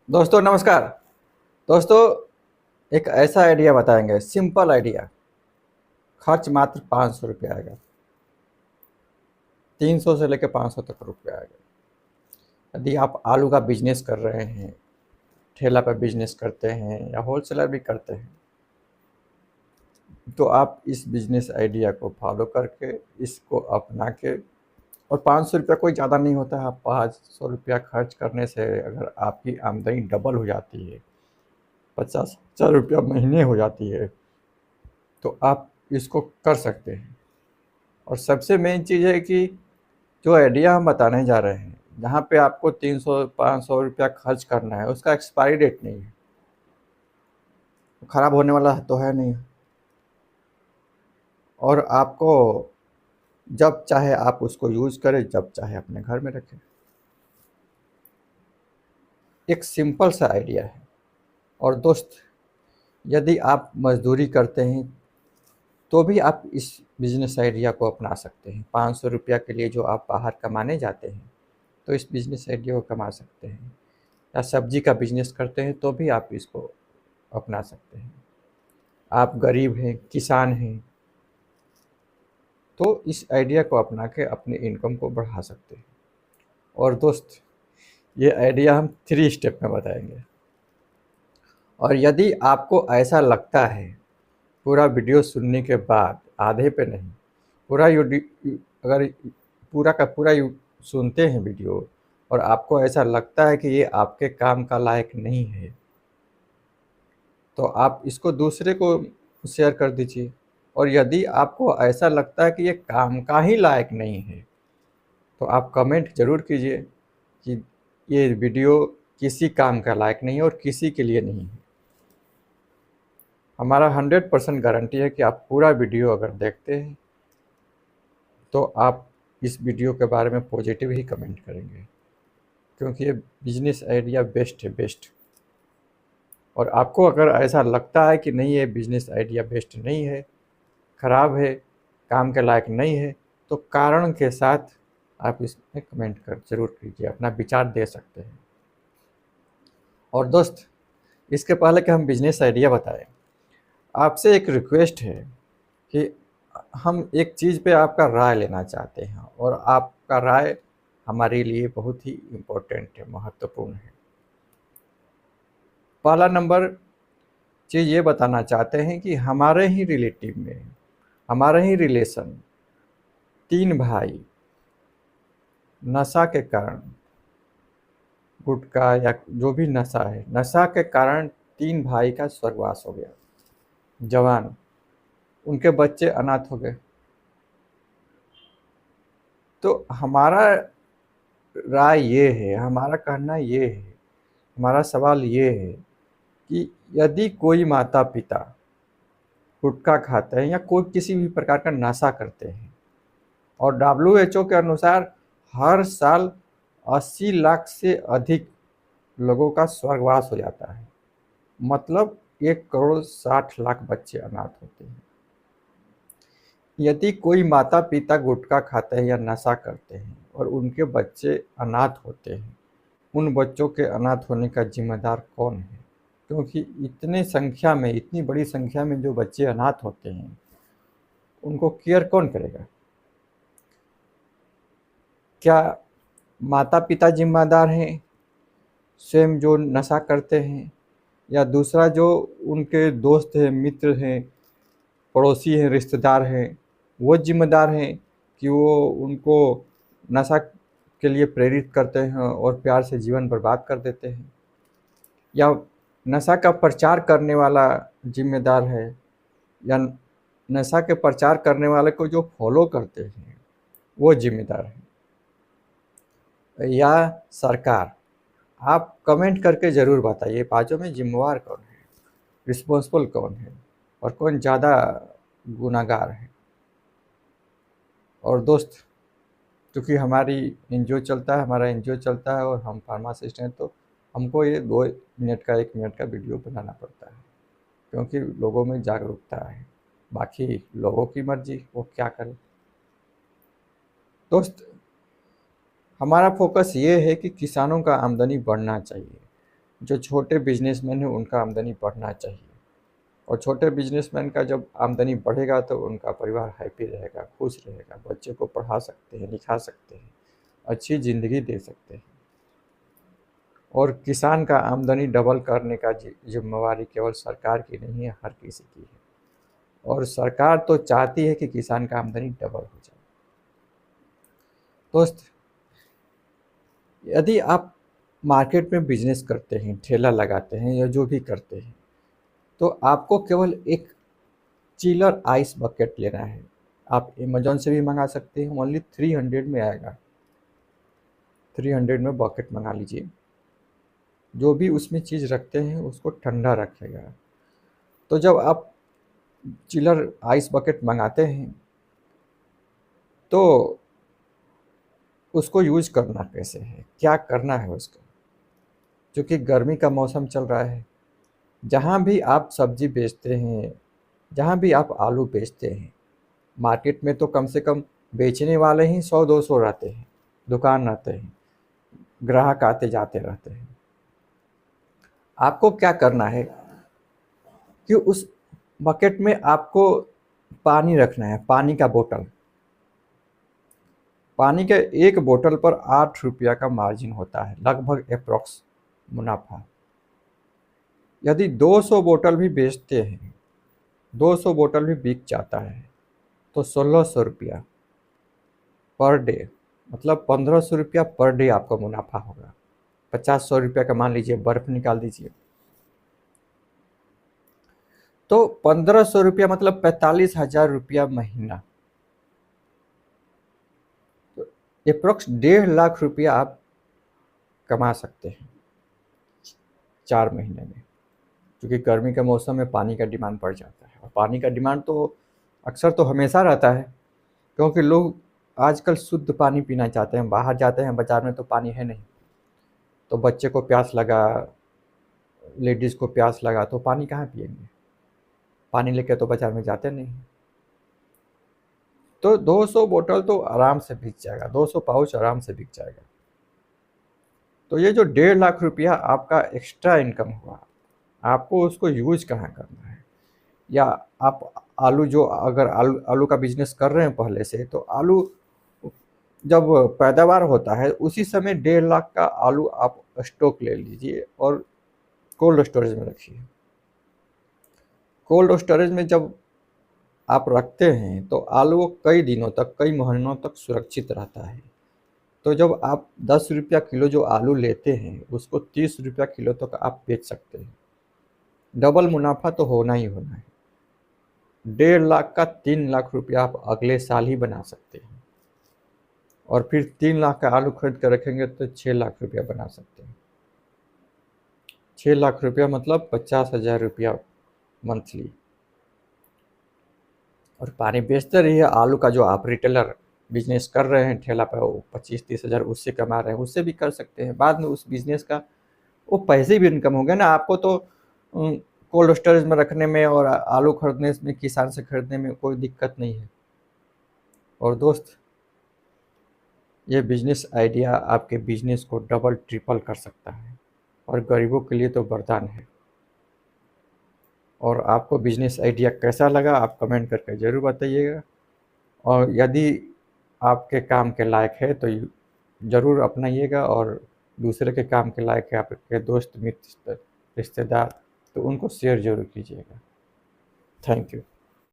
दोस्तों नमस्कार। दोस्तों, एक ऐसा आइडिया बताएंगे, सिंपल आइडिया। खर्च मात्र 500 रुपये आएगा। 300 से लेकर 500 तक रुपये आएगा। यदि आप आलू का बिजनेस कर रहे हैं, ठेला पर बिजनेस करते हैं या होलसेलर भी करते हैं, तो आप इस बिजनेस आइडिया को फॉलो करके, इसको अपना के, और 500 रुपया कोई ज़्यादा नहीं होता है। आप 500 रुपया खर्च करने से अगर आपकी आमदनी डबल हो जाती है, 50,000 रुपया महीने हो जाती है, तो आप इसको कर सकते हैं। और सबसे मेन चीज़ है कि जो आइडिया हम बताने जा रहे हैं, जहाँ पे आपको 300-500 रुपया खर्च करना है, उसका एक्सपायरी डेट नहीं है, ख़राब होने वाला तो है नहीं। और आपको जब चाहे आप उसको यूज़ करें, जब चाहे अपने घर में रखें। एक सिंपल सा आइडिया है। और दोस्त, यदि आप मजदूरी करते हैं तो भी आप इस बिज़नेस आइडिया को अपना सकते हैं। 500 रुपया के लिए जो आप बाहर कमाने जाते हैं, तो इस बिज़नेस आइडिया को कमा सकते हैं। या सब्जी का बिजनेस करते हैं तो भी आप इसको अपना सकते हैं। आप गरीब हैं, किसान हैं, तो इस आइडिया को अपना के अपने इनकम को बढ़ा सकते हैं। और दोस्त, ये आइडिया हम 3 स्टेप में बताएंगे। और यदि आपको ऐसा लगता है, पूरा वीडियो सुनने के बाद, आधे पे नहीं, पूरा अगर पूरा का पूरा सुनते हैं वीडियो, और आपको ऐसा लगता है कि ये आपके काम का लायक नहीं है, तो आप इसको दूसरे को शेयर कर दीजिए। और यदि आपको ऐसा लगता है कि ये काम का ही लायक नहीं है, तो आप कमेंट ज़रूर कीजिए कि ये वीडियो किसी काम का लायक नहीं है और किसी के लिए नहीं है। हमारा 100% गारंटी है कि आप पूरा वीडियो अगर देखते हैं, तो आप इस वीडियो के बारे में पॉजिटिव ही कमेंट करेंगे, क्योंकि ये बिजनेस आइडिया बेस्ट है, बेस्ट। और आपको अगर ऐसा लगता है कि नहीं, ये बिजनेस आइडिया बेस्ट नहीं है, ख़राब है, काम के लायक नहीं है, तो कारण के साथ आप इसमें कमेंट कर ज़रूर कीजिए, अपना विचार दे सकते हैं। और दोस्त, इसके पहले कि हम बिजनेस आइडिया बताएं, आपसे एक रिक्वेस्ट है कि हम एक चीज़ पे आपका राय लेना चाहते हैं, और आपका राय हमारे लिए बहुत ही इम्पोर्टेंट है, महत्वपूर्ण है। पहला नंबर चीज़ ये बताना चाहते हैं कि हमारे ही रिलेटिव में, हमारे ही रिलेशन, 3 भाई नशा के कारण, गुटखा या जो भी नशा है, नशा के कारण 3 भाई का स्वर्गवास हो गया। जवान, उनके बच्चे अनाथ हो गए। तो हमारा राय ये है, हमारा कहना ये है, हमारा सवाल ये है कि यदि कोई माता पिता गुटखा खाते हैं या कोई किसी भी प्रकार का नशा करते हैं, और WHO के अनुसार हर साल 80 लाख से अधिक लोगों का स्वर्गवास हो जाता है, मतलब 1 करोड़ 60 लाख बच्चे अनाथ होते हैं। यदि कोई माता पिता गुटखा खाते हैं या नशा करते हैं और उनके बच्चे अनाथ होते हैं, उन बच्चों के अनाथ होने का जिम्मेदार कौन है? क्योंकि इतने संख्या में, इतनी बड़ी संख्या में जो बच्चे अनाथ होते हैं, उनको केयर कौन करेगा? क्या माता पिता जिम्मेदार हैं, स्वयं जो नशा करते हैं, या दूसरा जो उनके दोस्त हैं, मित्र हैं, पड़ोसी हैं, रिश्तेदार हैं, वो जिम्मेदार हैं कि वो उनको नशा के लिए प्रेरित करते हैं और प्यार से जीवन बर्बाद कर देते हैं? या नशा का प्रचार करने वाला जिम्मेदार है, या नशा के प्रचार करने वाले को जो फॉलो करते हैं वो जिम्मेदार है, या सरकार? आप कमेंट करके ज़रूर बताइए, बाजू में जिम्मेवार कौन है, रिस्पॉन्सिबल कौन है, और कौन ज़्यादा गुनाहगार है? और दोस्त, क्योंकि हमारा एनजीओ चलता है और हम फार्मासिस्ट हैं, तो हमको ये 2 मिनट का, 1 मिनट का वीडियो बनाना पड़ता है, क्योंकि लोगों में जागरूकता है। बाकी लोगों की मर्जी, वो क्या करें। दोस्त, हमारा फोकस ये है कि किसानों का आमदनी बढ़ना चाहिए, जो छोटे बिजनेसमैन हैं उनका आमदनी बढ़ना चाहिए, और छोटे बिजनेसमैन का जब आमदनी बढ़ेगा तो उनका परिवार हैप्पी रहेगा, खुश रहेगा, बच्चे को पढ़ा सकते हैं, लिखा सकते हैं, अच्छी ज़िंदगी दे सकते हैं। और किसान का आमदनी डबल करने का जिम्मेवारी केवल सरकार की नहीं है, हर किसी की है, और सरकार तो चाहती है कि किसान का आमदनी डबल हो जाए। दोस्त, यदि आप मार्केट में बिजनेस करते हैं, ठेला लगाते हैं या जो भी करते हैं, तो आपको केवल एक चिलर आइस बकेट लेना है। आप अमेजोन से भी मंगा सकते हैं, ओनली 300 में आएगा। 300 में बकेट मंगा लीजिए। जो भी उसमें चीज़ रखते हैं उसको ठंडा रखेगा। तो जब आप चिलर आइस बकेट मंगाते हैं तो उसको यूज करना कैसे है, क्या करना है उसका, क्योंकि गर्मी का मौसम चल रहा है। जहाँ भी आप सब्जी बेचते हैं, जहाँ भी आप आलू बेचते हैं, मार्केट में तो कम से कम बेचने वाले ही 100-200 रहते हैं, दुकान रहते हैं, ग्राहक आते जाते रहते हैं। आपको क्या करना है कि उस बकेट में आपको पानी रखना है, पानी का बोतल। पानी के एक बोतल पर 8 रुपया का मार्जिन होता है, लगभग अप्रॉक्स मुनाफा। यदि 200 बोतल भी बेचते हैं, 200 बोतल भी बिक जाता है, तो 1600 रुपया पर डे, मतलब 1500 रुपया पर डे आपका मुनाफा होगा। 50-100 रुपया का मान लीजिए बर्फ निकाल दीजिए, तो 1500 रुपया मतलब 45,000 रुपया महीना। तो अप्रोक्स 1.5 लाख रुपया आप कमा सकते हैं 4 महीने में, क्योंकि गर्मी के मौसम में पानी का डिमांड बढ़ जाता है, और पानी का डिमांड तो अक्सर तो हमेशा रहता है, क्योंकि लोग आजकल शुद्ध पानी पीना चाहते हैं। बाहर जाते हैं बाज़ार में तो पानी है नहीं, तो बच्चे को प्यास लगा, लेडीज़ को प्यास लगा, तो पानी कहाँ पिएंगे, पानी लेके तो बाज़ार में जाते नहीं। तो 200 बोतल तो आराम से बिक जाएगा, 200 पाउच आराम से बिक जाएगा। तो ये जो 1.5 लाख रुपया आपका एक्स्ट्रा इनकम हुआ, आपको उसको यूज कहाँ करना है। या आप आलू, जो अगर आलू का बिजनेस कर रहे हैं पहले से, तो आलू जब पैदावार होता है उसी समय 1.5 लाख का आलू आप स्टॉक ले लीजिए और कोल्ड स्टोरेज में रखिए। कोल्ड स्टोरेज में जब आप रखते हैं तो आलू कई दिनों तक, कई महीनों तक सुरक्षित रहता है। तो जब आप 10 रुपया किलो जो आलू लेते हैं उसको 30 रुपया किलो तक आप बेच सकते हैं। डबल मुनाफा तो होना ही होना है। 1.5 लाख का 3 लाख रुपया आप अगले साल ही बना सकते हैं, और फिर 3 लाख का आलू खरीद कर रखेंगे तो 6 लाख रुपया बना सकते हैं। 6 लाख रुपया मतलब 50,000 रुपया मंथली। और पानी बेचते रहिए। आलू का जो आप रिटेलर बिजनेस कर रहे हैं ठेला पर, वो 25-30 हज़ार उससे कमा रहे हैं, उससे भी कर सकते हैं। बाद में उस बिजनेस का वो पैसे भी इनकम हो गए ना। आपको तो कोल्ड स्टोरेज में रखने में और आलू खरीदने में, किसान से खरीदने में कोई दिक्कत नहीं है। और दोस्त, ये बिजनेस आइडिया आपके बिजनेस को डबल ट्रिपल कर सकता है, और गरीबों के लिए तो वरदान है। और आपको बिजनेस आइडिया कैसा लगा आप कमेंट करके ज़रूर बताइएगा, और यदि आपके काम के लायक है तो ज़रूर अपनाइएगा, और दूसरे के काम के लायक है, आपके दोस्त मित्र रिश्तेदार, तो उनको शेयर ज़रूर कीजिएगा। Thank you.